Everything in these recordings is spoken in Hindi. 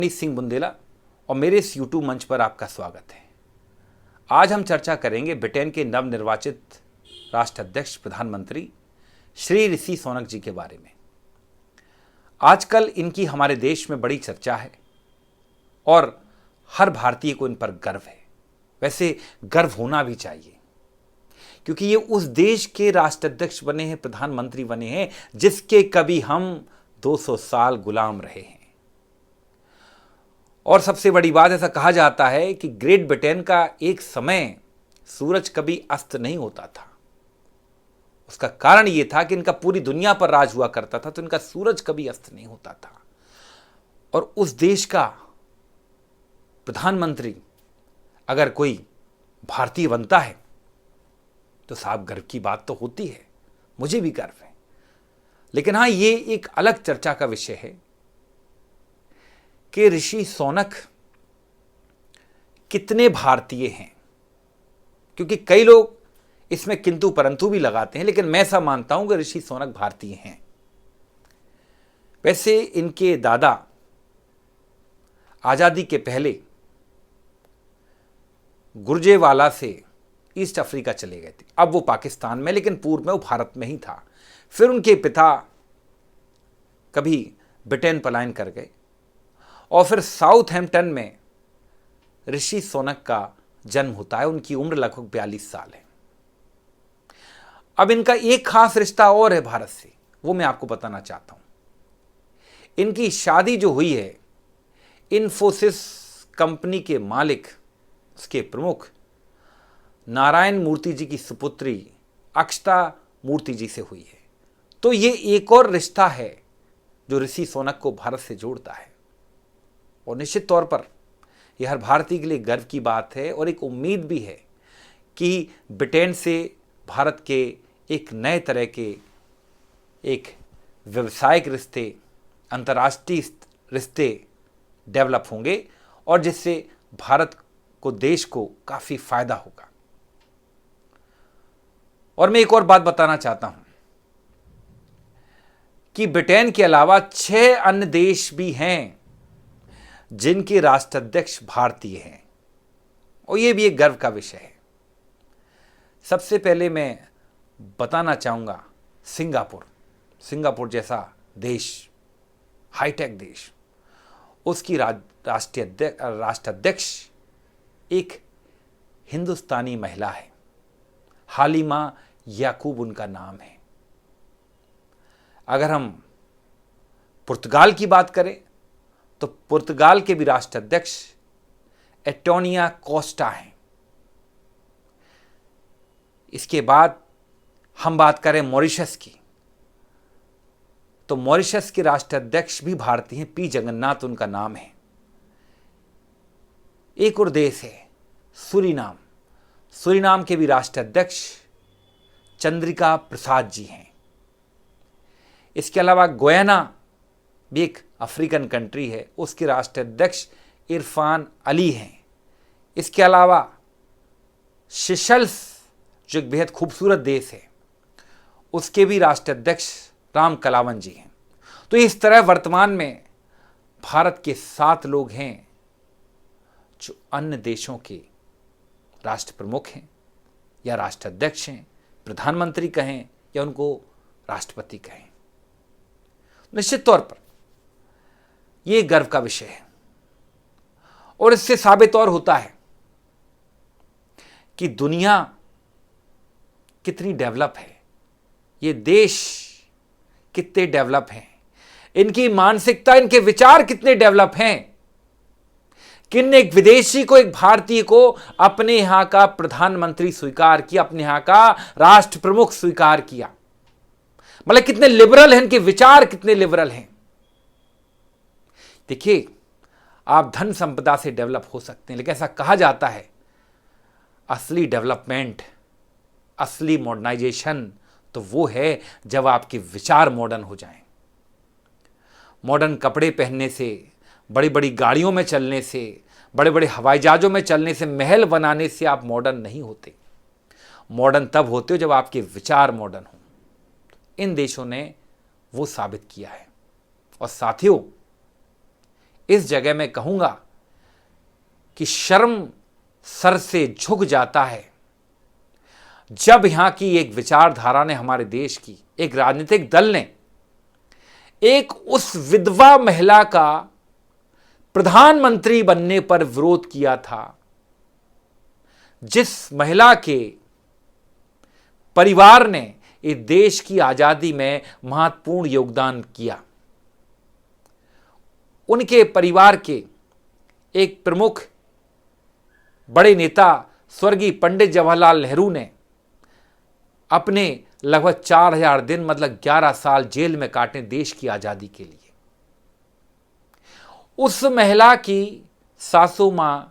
मनीष सिंह बुंदेला और मेरे इस यूट्यूब मंच पर आपका स्वागत है। आज हम चर्चा करेंगे ब्रिटेन के नवनिर्वाचित राष्ट्राध्यक्ष प्रधानमंत्री श्री ऋषि सोनक जी के बारे में। आजकल इनकी हमारे देश में बड़ी चर्चा है और हर भारतीय को इन पर गर्व है। वैसे गर्व होना भी चाहिए, क्योंकि ये उस देश के राष्ट्राध्यक्ष बने हैं, प्रधानमंत्री बने हैं जिसके कभी हम 200 साल गुलाम रहे हैं। और सबसे बड़ी बात, ऐसा कहा जाता है कि ग्रेट ब्रिटेन का एक समय सूरज कभी अस्त नहीं होता था। उसका कारण यह था कि इनका पूरी दुनिया पर राज हुआ करता था, तो इनका सूरज कभी अस्त नहीं होता था। और उस देश का प्रधानमंत्री अगर कोई भारतीय बनता है तो साहब गर्व की बात तो होती है, मुझे भी गर्व है। लेकिन हाँ, ये एक अलग चर्चा का विषय है कि ऋषि सोनक कितने भारतीय हैं, क्योंकि कई लोग इसमें किंतु परंतु भी लगाते हैं, लेकिन मैं ऐसा मानता हूं कि ऋषि सोनक भारतीय हैं। वैसे इनके दादा आजादी के पहले गुरजेवाला से ईस्ट अफ्रीका चले गए थे। अब वो पाकिस्तान में, लेकिन पूर्व में वो भारत में ही था। फिर उनके पिता कभी ब्रिटेन पलायन कर गए और फिर साउथहैम्पटन में ऋषि सोनक का जन्म होता है। उनकी उम्र लगभग 42 साल है। अब इनका एक खास रिश्ता और है भारत से, वो मैं आपको बताना चाहता हूं। इनकी शादी जो हुई है इन्फोसिस कंपनी के मालिक, उसके प्रमुख नारायण मूर्ति जी की सुपुत्री अक्षता मूर्ति जी से हुई है। तो ये एक और रिश्ता है जो ऋषि सोनक को भारत से जोड़ता है। और निश्चित तौर पर यह हर भारतीय के लिए गर्व की बात है और एक उम्मीद भी है कि ब्रिटेन से भारत के एक नए तरह के एक व्यवसायिक रिश्ते, अंतर्राष्ट्रीय रिश्ते डेवलप होंगे और जिससे भारत को, देश को काफी फायदा होगा। और मैं एक और बात बताना चाहता हूं कि ब्रिटेन के अलावा 6 अन्य देश भी हैं जिनके राष्ट्राध्यक्ष भारतीय हैं, और यह भी एक गर्व का विषय है। सबसे पहले मैं बताना चाहूंगा सिंगापुर जैसा देश, हाईटेक देश, उसकी राष्ट्राध्यक्ष एक हिंदुस्तानी महिला है, हालिमा याकूब उनका नाम है। अगर हम पुर्तगाल की बात करें तो पुर्तगाल के भी राष्ट्राध्यक्ष एंटोनियो कोस्टा हैं। इसके बाद हम बात करें मॉरिशस की, तो मॉरिशस के राष्ट्राध्यक्ष भी भारतीय हैं, पी जगन्नाथ उनका नाम है। एक और देश है सूरीनाम के भी राष्ट्राध्यक्ष चंद्रिका प्रसाद जी हैं। इसके अलावा गुयाना भी एक अफ्रीकन कंट्री है, उसके राष्ट्राध्यक्ष इरफान अली हैं। इसके अलावा सेशल्स जो एक बेहद खूबसूरत देश है, उसके भी राष्ट्राध्यक्ष राम कलावन जी हैं। तो इस तरह वर्तमान में भारत के 7 लोग हैं जो अन्य देशों के राष्ट्र प्रमुख हैं या राष्ट्राध्यक्ष हैं, प्रधानमंत्री कहें या उनको राष्ट्रपति कहें। निश्चित तौर पर यह गर्व का विषय है और इससे साबित और होता है कि दुनिया कितनी डेवलप है, ये देश कितने डेवलप हैं, इनकी मानसिकता, इनके विचार कितने डेवलप हैं। किन एक विदेशी को, एक भारतीय को अपने यहां का प्रधानमंत्री स्वीकार किया, अपने यहां का राष्ट्र प्रमुख स्वीकार किया। मतलब कितने लिबरल हैं, इनके विचार कितने लिबरल हैं। देखिए, आप धन संपदा से डेवलप हो सकते हैं, लेकिन ऐसा कहा जाता है असली डेवलपमेंट, असली मॉडर्नाइजेशन तो वो है जब आपके विचार मॉडर्न हो जाएं। मॉडर्न कपड़े पहनने से, बड़ी बड़ी गाड़ियों में चलने से, बड़े बड़े हवाई जहाजों में चलने से, महल बनाने से आप मॉडर्न नहीं होते। मॉडर्न तब होते हो जब आपके विचार मॉडर्न हो। इन देशों ने वो साबित किया है। और साथियों, इस जगह मैं कहूंगा कि शर्म सर से झुक जाता है जब यहां की एक विचारधारा ने, हमारे देश की एक राजनीतिक दल ने एक उस विधवा महिला का प्रधानमंत्री बनने पर विरोध किया था जिस महिला के परिवार ने इस देश की आजादी में महत्वपूर्ण योगदान किया। उनके परिवार के एक प्रमुख बड़े नेता स्वर्गीय पंडित जवाहरलाल नेहरू ने अपने लगभग 4000 दिन मतलब 11 साल जेल में काटे देश की आजादी के लिए। उस महिला की सासू मां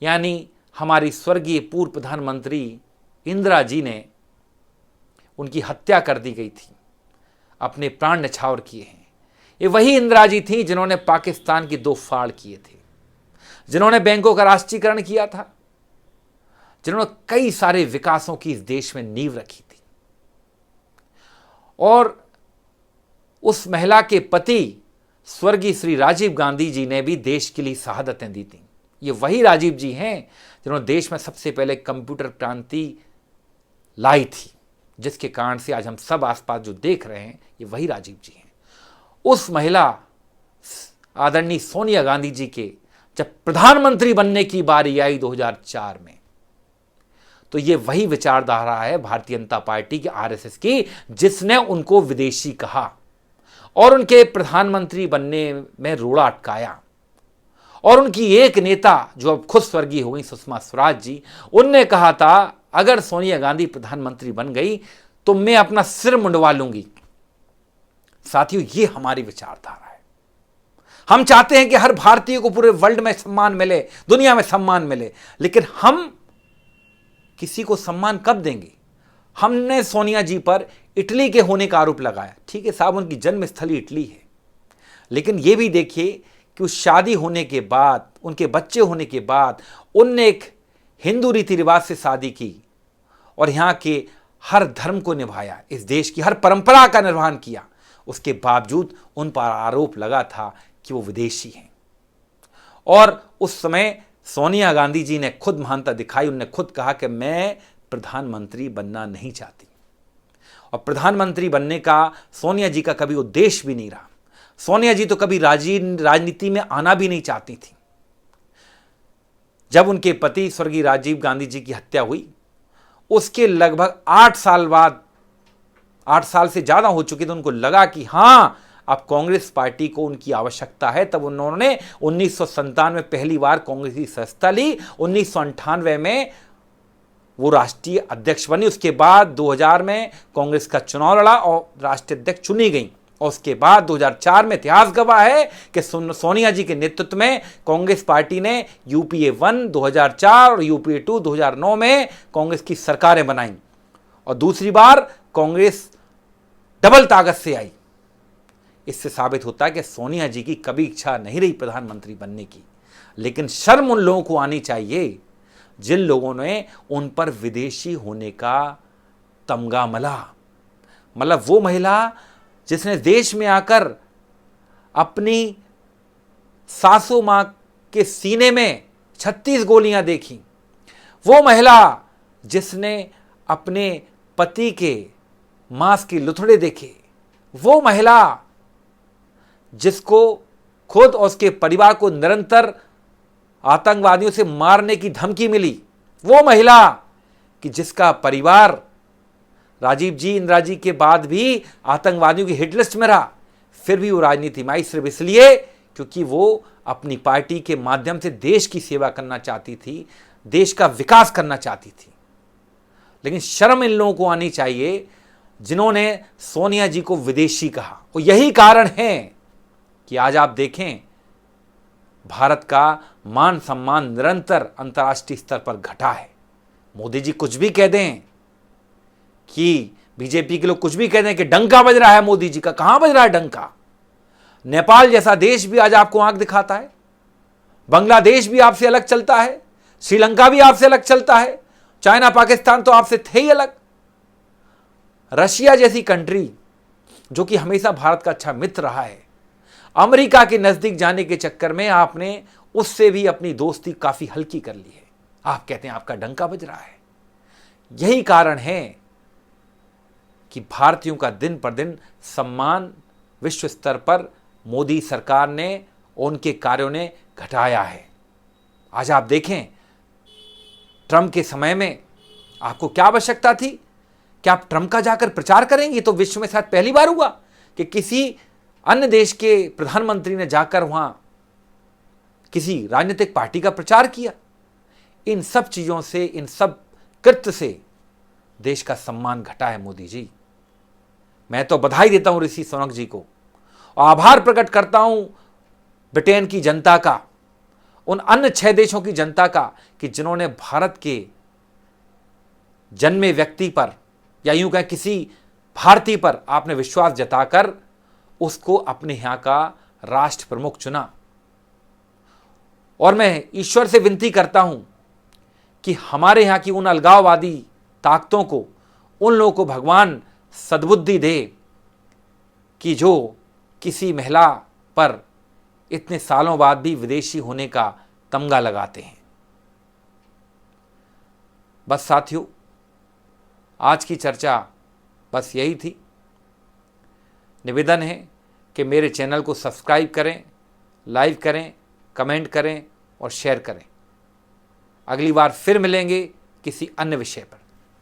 यानी हमारी स्वर्गीय पूर्व प्रधानमंत्री इंदिरा जी ने उनकी हत्या कर दी गई थी, अपने प्राण न्यौछावर किए हैं। ये वही इंदिरा जी थी जिन्होंने पाकिस्तान की 2 फाड़ किए थे, जिन्होंने बैंकों का राष्ट्रीयकरण किया था, जिन्होंने कई सारे विकासों की इस देश में नींव रखी थी। और उस महिला के पति स्वर्गीय श्री राजीव गांधी जी ने भी देश के लिए शहादतें दी थी। ये वही राजीव जी हैं जिन्होंने देश में सबसे पहले कंप्यूटर क्रांति लाई थी, जिसके कारण से आज हम सब आसपास जो देख रहे हैं ये वही राजीव जी हैं। उस महिला आदरणीय सोनिया गांधी जी के जब प्रधानमंत्री बनने की बारी आई 2004 में, तो ये वही विचारधारा है भारतीय जनता पार्टी की, आरएसएस की, जिसने उनको विदेशी कहा और उनके प्रधानमंत्री बनने में रोड़ा अटकाया। और उनकी एक नेता जो अब खुद स्वर्गीय हो गई सुषमा स्वराज जी, उनने कहा था अगर सोनिया गांधी प्रधानमंत्री बन गई तो मैं अपना सिर मुंडवा लूंगी। साथियों, ये हमारी विचारधारा है। हम चाहते हैं कि हर भारतीय को पूरे वर्ल्ड में सम्मान मिले, दुनिया में सम्मान मिले, लेकिन हम किसी को सम्मान कब देंगे? हमने सोनिया जी पर इटली के होने का आरोप लगाया। ठीक है साहब, उनकी जन्मस्थली इटली है, लेकिन यह भी देखिए कि उस शादी होने के बाद, उनके बच्चे होने के बाद, उनने एक हिंदू रीति रिवाज से शादी की और यहां के हर धर्म को निभाया, इस देश की हर परंपरा का निर्वहन किया। उसके बावजूद उन पर आरोप लगा था कि वो विदेशी हैं। और उस समय सोनिया गांधी जी ने खुद महानता दिखाई। उन्होंने खुद कहा कि मैं प्रधानमंत्री बनना नहीं चाहती, और प्रधानमंत्री बनने का सोनिया जी का कभी उद्देश्य भी नहीं रहा। सोनिया जी तो कभी राजनीति में आना भी नहीं चाहती थी। जब उनके पति स्वर्गीय राजीव गांधी जी की हत्या हुई, उसके लगभग 8 साल बाद, 8 साल से ज्यादा हो चुके थे, उनको लगा कि हां अब कांग्रेस पार्टी को उनकी आवश्यकता है। तब उन्होंने 1997 में पहली बार कांग्रेस की सदस्यता ली। 1998 में वो राष्ट्रीय अध्यक्ष बनी। उसके बाद 2000 में कांग्रेस का चुनाव लड़ा और राष्ट्रीय अध्यक्ष चुनी गई। और उसके बाद 2004 में इतिहास गवाह है कि सोनिया जी के नेतृत्व में कांग्रेस पार्टी ने यूपीए 1 2004 और यूपीए 2 2009 में कांग्रेस की सरकारें बनाई, और दूसरी बार कांग्रेस डबल ताकत से आई। इससे साबित होता है कि सोनिया जी की कभी इच्छा नहीं रही प्रधानमंत्री बनने की, लेकिन शर्म उन लोगों को आनी चाहिए जिन लोगों ने उन पर विदेशी होने का तमगा मला। मतलब वो महिला जिसने देश में आकर अपनी सासू मां के सीने में 36 गोलियां देखी, वो महिला जिसने अपने पति के मांस के लुथड़े देखे, वो महिला जिसको खुद और उसके परिवार को निरंतर आतंकवादियों से मारने की धमकी मिली, वो महिला कि जिसका परिवार राजीव जी, इंदिरा जी के बाद भी आतंकवादियों की हिट लिस्ट में रहा, फिर भी वो राजनीति में आई सिर्फ इसलिए क्योंकि वो अपनी पार्टी के माध्यम से देश की सेवा करना चाहती थी, देश का विकास करना चाहती थी। लेकिन शर्म इन लोगों को आनी चाहिए जिन्होंने सोनिया जी को विदेशी कहा। और यही कारण है कि आज आप देखें भारत का मान सम्मान निरंतर अंतर्राष्ट्रीय स्तर पर घटा है। मोदी जी कुछ भी कह दें, कि बीजेपी के लोग कुछ भी कह दें कि डंका बज रहा है मोदी जी का, कहां बज रहा है डंका? नेपाल जैसा देश भी आज आपको आंख दिखाता है, बांग्लादेश भी आपसे अलग चलता है, श्रीलंका भी आपसे अलग चलता है, चाइना पाकिस्तान तो आपसे थे ही अलग। रशिया जैसी कंट्री जो कि हमेशा भारत का अच्छा मित्र रहा है, अमेरिका के नजदीक जाने के चक्कर में आपने उससे भी अपनी दोस्ती काफी हल्की कर ली है। आप कहते हैं आपका डंका बज रहा है। यही कारण है कि भारतीयों का दिन पर दिन सम्मान विश्व स्तर पर मोदी सरकार ने, उनके कार्यों ने घटाया है। आज आप देखें, ट्रंप के समय में आपको क्या आवश्यकता थी कि आप ट्रंप का जाकर प्रचार करेंगे? तो विश्व में शायद पहली बार हुआ कि किसी अन्य देश के प्रधानमंत्री ने जाकर वहां किसी राजनीतिक पार्टी का प्रचार किया। इन सब चीजों से, इन सब कृत्य से देश का सम्मान घटा है मोदी जी। मैं तो बधाई देता हूं ऋषि सुनक जी को, और आभार प्रकट करता हूं ब्रिटेन की जनता का, उन अन्य 6 देशों की जनता का, कि जिन्होंने भारत के जन्मे व्यक्ति पर, या यूं कहें किसी भारतीय पर आपने विश्वास जताकर उसको अपने यहां का राष्ट्र प्रमुख चुना। और मैं ईश्वर से विनती करता हूं कि हमारे यहां की उन अलगाववादी ताकतों को, उन लोगों को भगवान सद्बुद्धि दे कि जो किसी महिला पर इतने सालों बाद भी विदेशी होने का तमगा लगाते हैं। बस साथियों, आज की चर्चा बस यही थी। निवेदन है कि मेरे चैनल को सब्सक्राइब करें, लाइक करें, कमेंट करें और शेयर करें। अगली बार फिर मिलेंगे किसी अन्य विषय पर।